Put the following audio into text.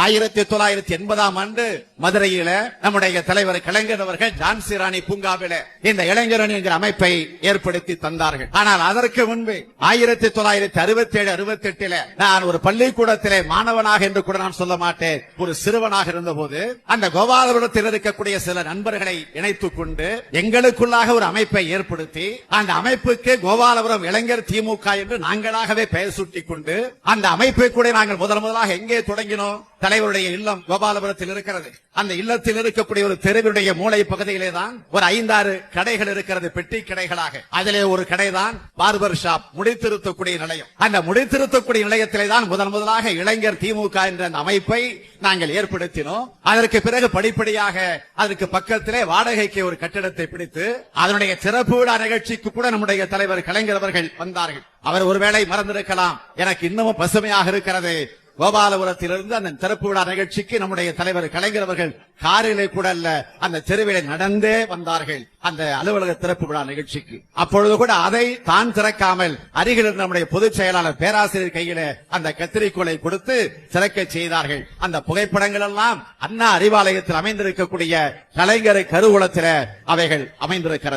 1980ஆம் ஆண்டு மதுரையில நம்முடைய தலைவர் கலைஞர் அவர்கள் ஜான்சி ராணி பூங்காவில இந்த இளைஞரணி என்கிற அமைப்பை ஏற்படுத்தி தந்தார்கள். ஆனால் அதற்கு முன்பு 1967-68 நான் ஒரு பள்ளிக்கூடத்திலே மாணவனாக என்று கூட நான் சொல்ல மாட்டேன், ஒரு சிறுவனாக இருந்தபோது அந்த கோபாலபுரத்தில் இருக்கக்கூடிய சில நண்பர்களை இணைத்துக் கொண்டு எங்களுக்குள்ளாக ஒரு அமைப்பை ஏற்படுத்தி அந்த அமைப்புக்கு கோபாலபுரம் இளைஞர் திமுக என்று நாங்களாகவே பெயர் சூட்டிக் கொண்டு அந்த அமைப்பை கூட நாங்கள் முதலாக எங்கே தொடங்கினோம்? தலைவருடைய இல்லம் கோபாலபுரத்தில் இருக்கிறது. அந்த இல்லத்தில் இருக்கக்கூடிய ஒரு தெருவுடைய மூளை பகுதியிலே தான் ஒரு 5-6 கடைகள் இருக்கிறது, பெட்டி கடைகளாக. அதிலே ஒரு கடை தான் பார்பர் ஷாப், முடித்திருத்தக்கூடிய நிலையம். அந்த முடித்திருத்தக்கூடிய நிலையத்திலே தான் முதலாக இளைஞர் திமுக என்ற அந்த அமைப்பை நாங்கள் ஏற்படுத்தினோம். அதற்கு பிறகு படிப்படியாக அதற்கு பக்கத்திலே வாடகைக்கு ஒரு கட்டிடத்தை பிடித்து அதனுடைய சிறப்பு விழா நிகழ்ச்சிக்கு கூட நம்முடைய தலைவர் கலைஞர் அவர்கள் வந்தார்கள். அவர் ஒருவேளை மறந்திருக்கலாம், எனக்கு இன்னமும் பசுமையாக இருக்கிறது. கோபாலபுரத்திலிருந்து அந்த திறப்பு விழா நிகழ்ச்சிக்கு நம்முடைய தலைவர் கலைஞர் அவர்கள் காரிலே கூட அல்ல, அந்த தெருவிலே நடந்தே வந்தார்கள் அந்த அலுவலக திறப்பு விழா நிகழ்ச்சிக்கு. அப்பொழுது கூட அதை தான் திறக்காமல் அருகில் இருந்த நம்முடைய பொதுச் செயலாளர் பேராசிரியர் கையில அந்த கத்திரிக்கோளை கொடுத்து திறக்க செய்தார்கள். அந்த புகைப்படங்கள் எல்லாம் அண்ணா அறிவாலயத்தில் அமைந்திருக்கக்கூடிய கலைஞர் கருவூலத்தில் அவைகள் அமைந்திருக்கிறது.